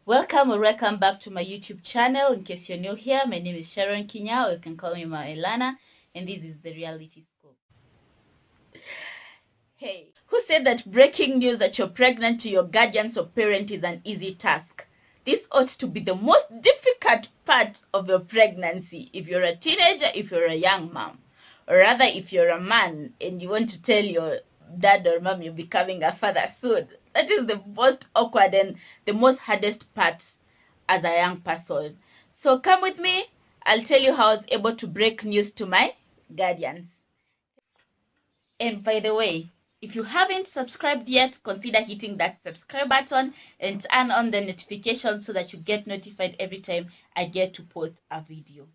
Welcome or welcome back to my YouTube channel. In case you're new here, my name is Sharon Kinya, or you can call me Elana, and this is the Reality Scoop. Hey, who said that breaking news that you're pregnant to your guardians or parent is an easy task? This ought to be the most difficult part of your pregnancy if you're a teenager, if you're a young mom, or rather if you're a man and you want to tell your dad or mom you're becoming a father soon. That is the most awkward and the most hardest part as a young person. So come with me. I'll tell you how I was able to break news to my guardians. And by the way, if you haven't subscribed yet, consider hitting that subscribe button and turn on the notifications so that you get notified every time I get to post a video.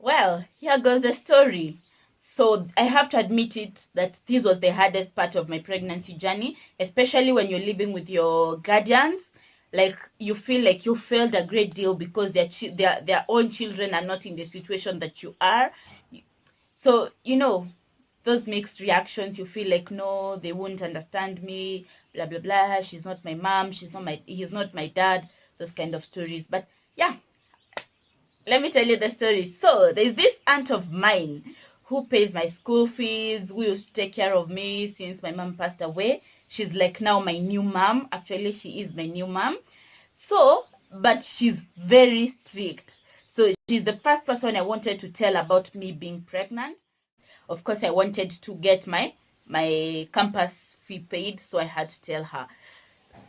Well, here goes the story. So I have to admit it that this was the hardest part of my pregnancy journey, especially when you're living with your guardians. Like, you feel like you failed a great deal because their own children are not in the situation that you are. So, those mixed reactions. You feel like, no, they won't understand me, blah blah blah. He's not my dad. Those kind of stories. But yeah, let me tell you the story. So there's this aunt of mine who pays my school fees, who used to take care of me since my mom passed away. She's like now my new mom. Actually, she is my new mom. So, but she's very strict. So she's the first person I wanted to tell about me being pregnant. Of course, I wanted to get my campus fee paid, so I had to tell her.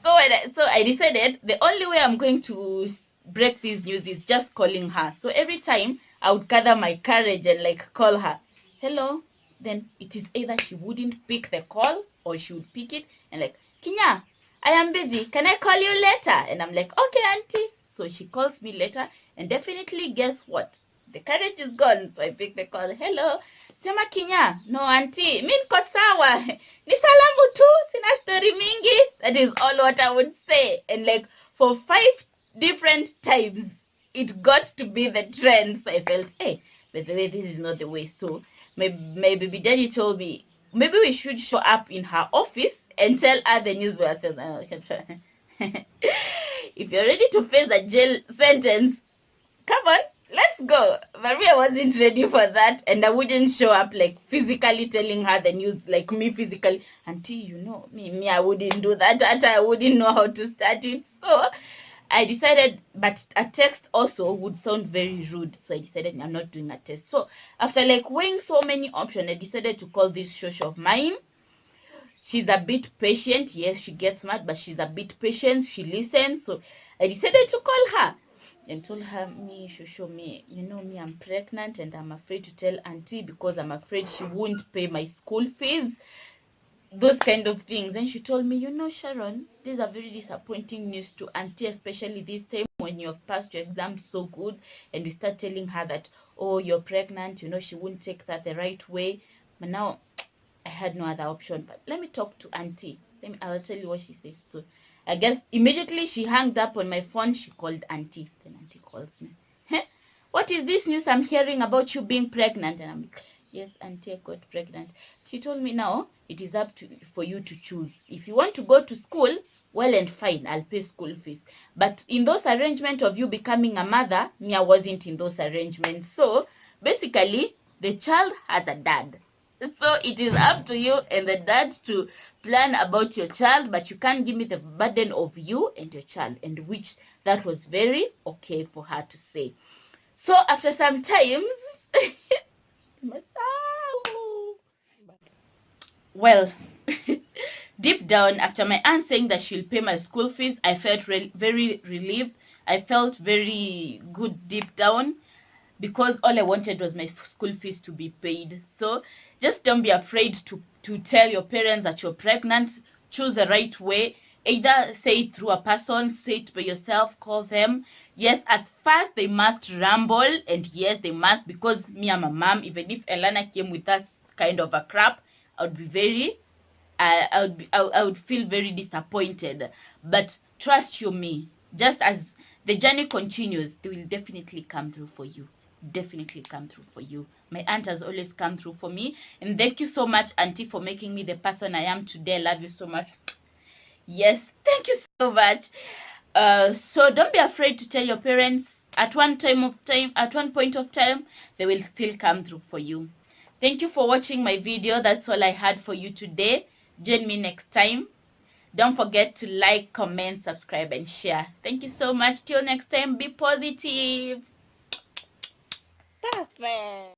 So I decided the only way I'm going to break this news is just calling her. So every time I would gather my courage and like call her, hello. Then it is either she wouldn't pick the call or she would pick it and like, Kinya, I am busy. Can I call you later? And I'm like, okay, auntie. So she calls me later, and definitely guess what? The courage is gone. So I pick the call. Hello. Sema Kinya. No, auntie. Mi niko sawa. Ni salamu tu. Sina story mingi. That is all what I would say. And like for 5 different times, it got to be the trend. So I felt, hey, by the way, this is not the way. So my baby daddy told me, maybe we should show up in her office and tell her the news we are saying. If you're ready to face a jail sentence, come on, let's go. Maria wasn't ready for that, and I wouldn't show up like physically telling her the news, like me physically. Auntie, me, I wouldn't do that. I wouldn't know how to start it. So I decided, but a text also would sound very rude. So I decided I'm not doing a text. So after like weighing so many options, I decided to call this shosh of mine. She's a bit patient. Yes, she gets mad, but she's a bit patient. She listens. So I decided to call her and told her, Shosho, me, I'm pregnant and I'm afraid to tell auntie because I'm afraid she won't pay my school fees. Those kind of things. And she told me, Sharon, these are very disappointing news to auntie, especially this time when you have passed your exam so good and we start telling her that, oh, you're pregnant, she won't take that the right way. But now I had no other option. But let me talk to auntie. I'll tell you what she says. So I guess immediately she hung up on my phone. She called auntie. Then auntie calls me. What is this news I'm hearing about you being pregnant? And I'm like, yes, auntie, I got pregnant. She told me now it is up for you to choose. If you want to go to school, well and fine, I'll pay school fees. But in those arrangements of you becoming a mother, me, I wasn't in those arrangements. So basically, the child has a dad. So it is up to you and the dad to plan about your child, but you can't give me the burden of you and your child, and which that was very okay for her to say. So after some time, well, deep down, after my aunt saying that she'll pay my school fees, I felt very relieved. I felt very good deep down, because all I wanted was my school fees to be paid. So just don't be afraid to tell your parents that you're pregnant. Choose the right way. Either say it through a person, say it by yourself, call them. Yes, at first they must ramble, and yes, they must, because me, I'm a mom. Even if Elana came with that kind of a crap, I would be very, I would feel very disappointed. But trust you me, just as the journey continues, they will definitely come through for you. Definitely come through for you. My aunt has always come through for me, and thank you so much, auntie, for making me the person I am today. I love you so much. Yes, thank you so much. So don't be afraid to tell your parents. At one point of time, they will still come through for you. Thank you for watching my video. That's all I had for you today. Join me next time. Don't forget to like, comment, subscribe, and share. Thank you so much. Till next time, be positive. Perfect.